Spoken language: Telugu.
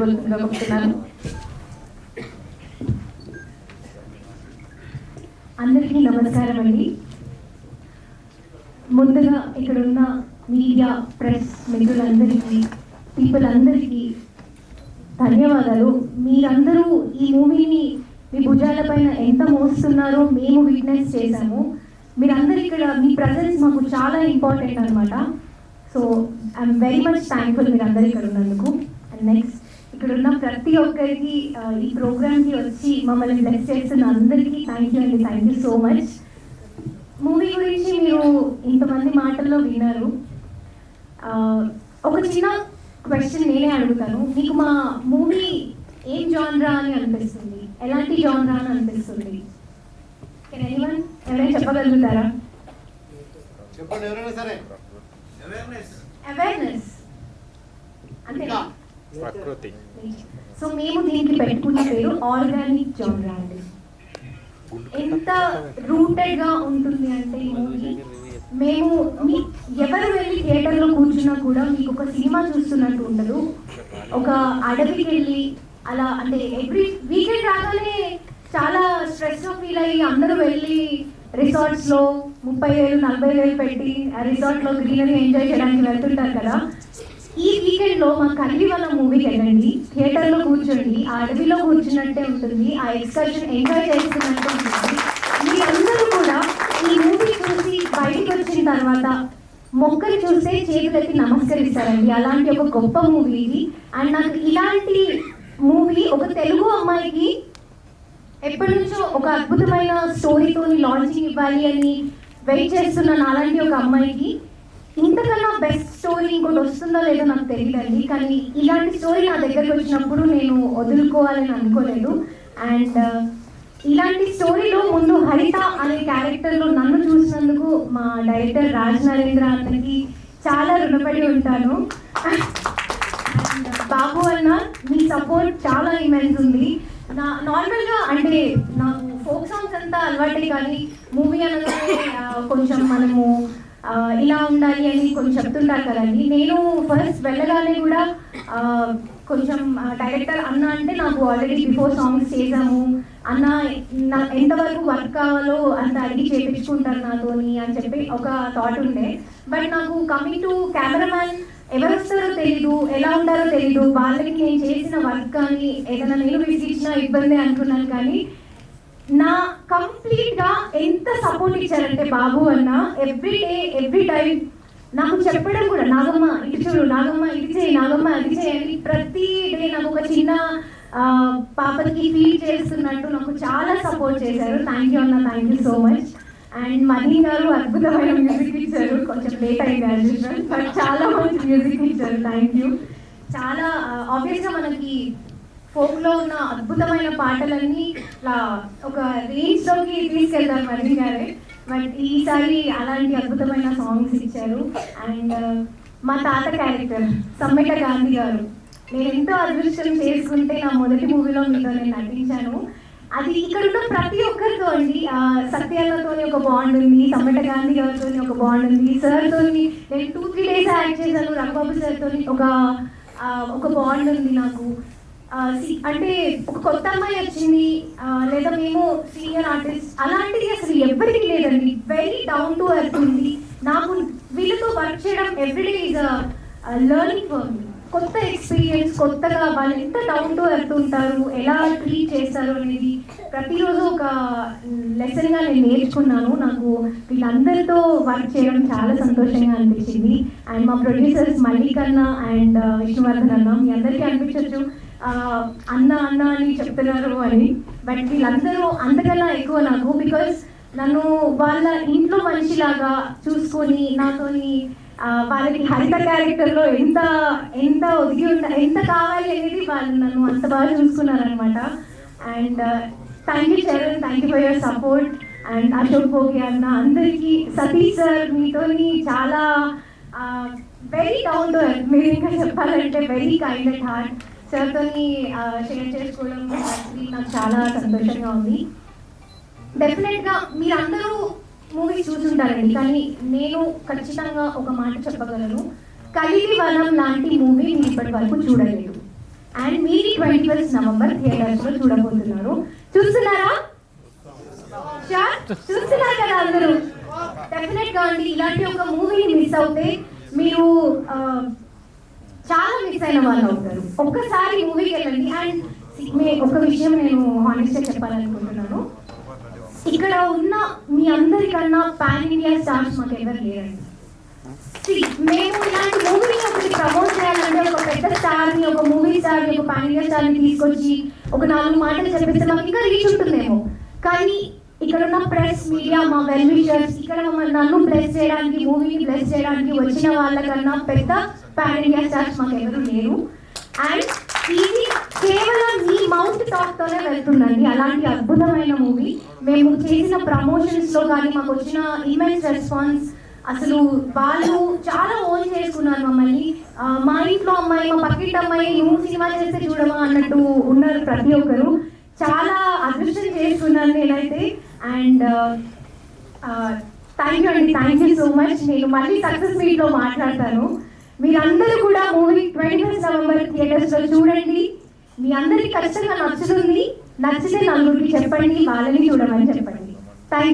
మాట్లాడబోతుందో చెప్తున్నాను. అందరికీ నమస్కారం అండి. ముందుగా ఇక్కడున్న మీడియా, ప్రెస్ మిత్రులందరికీ, పీపుల్ అందరికీ ధన్యవాదాలు. మీరందరూ ఈ మూవీని మీ భుజాలపైన ఎంత మోస్తున్నారో మేము విట్నెస్ చేశాము. మీరందరూ ఇక్కడ మీ ప్రజెన్స్ మాకు చాలా ఇంపార్టెంట్ అనమాట. So I'm very much thankful మీరందరూ ఇక్కడ ఉన్నందుకు. అండ్ నెక్స్ట్ ఇక్కడ ఉన్న ప్రతి ఒక్కరికి ఈ ప్రోగ్రామ్కి వచ్చి మమ్మల్ని బ్లెస్ చేస్తున్న అందరికీ థ్యాంక్ యూ అండి. Thank you so much. Movie గురించి మీరు ఇంతమంది మాటల్లో విన్నారు. ఒక చిన్న క్వశ్చన్ నేనే అడుగుతాను. మీకు మా మూవీ ఏం జాన్రా అని అనిపిస్తుంది? ఎలాంటి జాన్రా అని అనిపిస్తుంది? ఎవరైనా చెప్పగలుగుతారా? అవేర్నెస్ అంతేనా? సో మేము దీనికి పెట్టుకున్న పేరు ఆర్గానిక్ జాన్రా అండి. ఎంత రూటెడ్ గా ఉంటుంది అంటే ఈ మూవీ, మేము ఎవరు వెళ్ళి థియేటర్లో కూర్చున్నా కూడా మీకు ఒక సినిమా చూస్తున్నట్టు ఉండదు. ఒక అడవికి వెళ్ళి అలా, అంటే ఎవ్రీ వీకెండ్ రాగానే చాలా స్ట్రెస్గా ఫీల్ అయ్యి అందరూ వెళ్ళి రిసార్ట్స్లో 30,000 40,000 పెట్టి ఆ రిసార్ట్లో గ్రీనరీ ఎంజాయ్ చేయడానికి వెళ్తుంటారు కదా. ఈ వీకెండ్లో మా కల్లి వాళ్ళ మూవీకి వెళ్ళండి, థియేటర్లో కూర్చోండి, ఆ అడవిలో కూర్చున్నట్టే ఉంటుంది, ఆ ఎక్స్కర్షన్ ఎంజాయ్ చేస్తున్నట్టే ఉంటుంది. మీరందరూ కూడా ఈ మూవీ చూసి బయటకు వచ్చిన తర్వాత మొక్కలు చూస్తే చేతులెత్తి నమస్కరిస్తారండి. అలాంటి ఒక గొప్ప మూవీ ఇది. అండ్ నాకు ఇలాంటి మూవీ ఒక తెలుగు అమ్మాయికి ఎప్పటి నుంచో ఒక అద్భుతమైన స్టోరీతో లాంచింగ్ ఇవ్వాలి అని వెయిట్ చేస్తున్నాను. అలాంటి ఒక అమ్మాయికి ఇంతకన్నా బెస్ట్ స్టోరీ ఇంకోటి వస్తుందో లేదో నాకు తెలియదండి. కానీ ఇలాంటి స్టోరీ నా దగ్గరకు వచ్చినప్పుడు నేను వదులుకోవాలని అనుకోలేదు. అండ్ ఇలాంటి స్టోరీలో ముందు హరిత అనే క్యారెక్టర్లో నన్ను చూసినందుకు మా డైరెక్టర్ రాజ్ నరేంద్ర అతనికి చాలా రుణపడి ఉంటాను. అండ్ బాబు అన్న మీ సపోర్ట్ చాలా ఇమెన్స్ ఉంది. నార్మల్గా అంటే నాకు ఫోక్ సాంగ్స్ అంతా అలవాటే, కానీ మూవీ అనగానే కొంచెం మనము ఇలా ఉండాలి అని కొంచెం చెప్తుంటారు కదండి. నేను ఫస్ట్ వెళ్ళగానే కూడా కొంచెం డైరెక్టర్ అన్న అంటే నాకు ఆల్రెడీ బిఫోర్ సాంగ్స్ చేసాము అన్న, నా ఎంతవరకు వర్క్ కావాలో అంత అడిగి చేయించుకుంటారు నాతోని అని చెప్పి ఒక థాట్ ఉండే. బట్ నాకు కమింగ్ టు కెమెరామ్యాన్ ఎవరు వస్తారో తెలీదు, ఎలా ఉంటారో తెలీదు, వాళ్ళకి నేను చేసిన వర్క్ కానీ ఏదైనా నేను విసిగిచ్చినా ఇబ్బంది అనుకున్నాను. కానీ నా కంప్లీట్గా ఎంత సపోర్ట్ ఇచ్చారంటే బాబు అన్న ఎవ్రీ డే ఎవ్రీ టైం నాకు చెప్పడం కూడా, నాగమ్మ ఇటు చూడు, నాగమ్మ ఇది చేయి, నాగమ్మ అది చేయండి. ప్రతి డే నాకు ఒక చిన్న పాపకి ఫీల్ చేస్తున్నట్టు నాకు చాలా సపోర్ట్ చేశారు. థ్యాంక్ యూ అన్న, thank you so much. And money గారు అద్భుతమైన మ్యూజిక్ ఇచ్చారు. కొంచెం లేట్ అయింది యాజ్ యూజువల్, బట్ చాలా మంచి మ్యూజిక్ ఇచ్చారు. Thank you. చాలా ఆబ్వియస్గా మనకి ఫోక్లో ఉన్న అద్భుతమైన పాటలన్నీ ఇట్లా ఒక రేంజ్లోకి తీసుకెళ్తారు మనీ గారే, బట్ ఈసారి అలాంటి అద్భుతమైన సాంగ్స్ ఇచ్చారు. అండ్ మా తాత క్యారెక్టర్ సమ్మెట గాంధీ గారు, నేను ఎంతో అదృష్టం చేసుకుంటే నా మొదటి మూవీలో మీతో నేను నటించాను. అది ఇక్కడ ఉన్న ప్రతి ఒక్కరితో అండి. సత్యాలతో ఒక బాండ్ ఉంది, సమ్మెట గాంధీ గారితో ఒక బాండ్ ఉంది, సార్తో నేను 2-3 days యాక్ట్ చేశాను, రంగబాబు సార్తో ఒక బాండ్ ఉంది నాకు. అంటే ఒక కొత్త అమ్మాయి వచ్చింది లేదా మేము సీనియర్ ఆర్టిస్ట్ అలాంటిది అసలు ఎవరికి లేదండి. వెరీ డౌన్ టు ఎర్త్ ఉంది. నాకు వీళ్ళతో వర్క్ చేయడం everyday is learning for me. కొత్త ఎక్స్పీరియన్స్, కొత్తగా వాళ్ళు ఎంత డౌన్ టు ఎర్త్ ఉంటారు, ఎలా ట్రీట్ చేస్తారు అనేది ప్రతిరోజు ఒక లెసన్గా నేను నేర్చుకున్నాను. నాకు వీళ్ళందరితో వర్క్ చేయడం చాలా సంతోషంగా అనిపించింది. అండ్ మా ప్రొడ్యూసర్స్ మల్లిక్ అన్న అండ్ విష్ణువర్ధన్ అన్న, మీ అందరికీ అనిపించవచ్చు అన్న అన్న అని చెప్తున్నారు అని, బట్ వీళ్ళందరూ అంతకన్నా ఎక్కువ నాకు. బికాస్ నన్ను వాళ్ళ ఇంట్లో మనిషిలాగా చూసుకొని నాతోని వాళ్ళకి హరిత క్యారెక్టర్లో ఎంత ఎంత ఒదిగి ఎంత కావాలి అనేది వాళ్ళు నన్ను అంత బాగా చూసుకున్నారనమాట. And thank you Charan, thank you for your support. And Ashok Bhogi anna, అందరికీ, సతీష్ సార్ మీతోని చాలా వెరీ డౌన్ టు ఎర్త్, మీరు ఇంకా చెప్పాలంటే వెరీ కైండ్ అండ్ హార్ట్. సార్తో షేర్ చేసుకోవడం నాకు చాలా సంతోషంగా ఉంది. డెఫినెట్గా మీరందరూ మూవీ చూసుంటారండి, కానీ నేను ఖచ్చితంగా ఒక మాట చెప్పగలను, కలికి వనం లాంటి మూవీ మీరు ఇప్పటి వరకు చూడలేదు. అండ్ మీరు 21st నవంబర్ థియేటర్స్ లో చూడబోతున్నారు. చూస్తున్నారా? చూస్తున్నారు కదా అందరూ? డెఫినెట్ గా అండి, ఇలాంటి ఒక మూవీని మిస్ అవుతే మీరు చాలా మిస్ అయిన వాళ్ళు అవుతారు. ఒక్కసారి మూవీకి వెళ్ళండి. అండ్ ఒక విషయం నేను హానెస్ట్ గా చెప్పాలనుకుంటున్నాను, ఇక్కడ ఉన్న మీ అందరికన్నా పాన్ ఇండియా స్టార్స్ మాకు ఎవరు లేరండి. మేము ఇలాంటి మూవీని ఒకటి ప్రమోట్ చేయాలంటే ఒక పెద్ద స్టార్ని, ఒక మూవీ స్టార్ని, ఒక పాన్ ఇండియా స్టార్ని తీసుకొచ్చి ఒక 4 మాటలు చెప్పేస్తే మాకు ఇంకా రీచ్ ఉంటుందేమో. కానీ ఇక్కడ ఉన్న ప్రెస్ మీడియా, మా వెల్ విషర్స్, ఇక్కడ నన్ను బ్లెస్ చేయడానికి, మూవీని బ్లెస్ చేయడానికి వచ్చిన వాళ్ళకన్నా పెద్ద పాన్ ఇండియా స్టార్స్ మాకు ఎవరు లేరు. అండ్ ఇది కేవలం మీ మౌత్ టాక్ తోనే వెళ్తుందండి. అలాంటి అద్భుతమైన మూవీ. మేము చేసిన ప్రమోషన్స్ లో కానీ మాకు వచ్చిన ఇమెన్స్ రెస్పాన్స్, అసలు వాళ్ళు చాలా ఓన్ చేసుకున్నారు మమ్మల్ని. మా ఇంట్లో అమ్మాయి, మా పక్కింటి అమ్మాయి, నువ్వు సినిమా చేస్తే చూడమా అన్నట్టు ఉన్నారు ప్రతి ఒక్కరు. చాలా అదృష్టం చేసుకున్నాను నేనైతే. అండ్ థ్యాంక్ యూ అండి, థ్యాంక్ యూ సో మచ్. నేను మళ్ళీ సక్సెస్ మీట్లో మాట్లాడతాను. మీరందరూ కూడా మూవీ 21st నవంబర్ థియేటర్స్ లో చూడండి. మీ అందరికీ ఖచ్చితంగా నచ్చుతుంది. నచ్చితే నలుగురికి చెప్పండి, వాళ్ళని చూడమని చెప్పండి.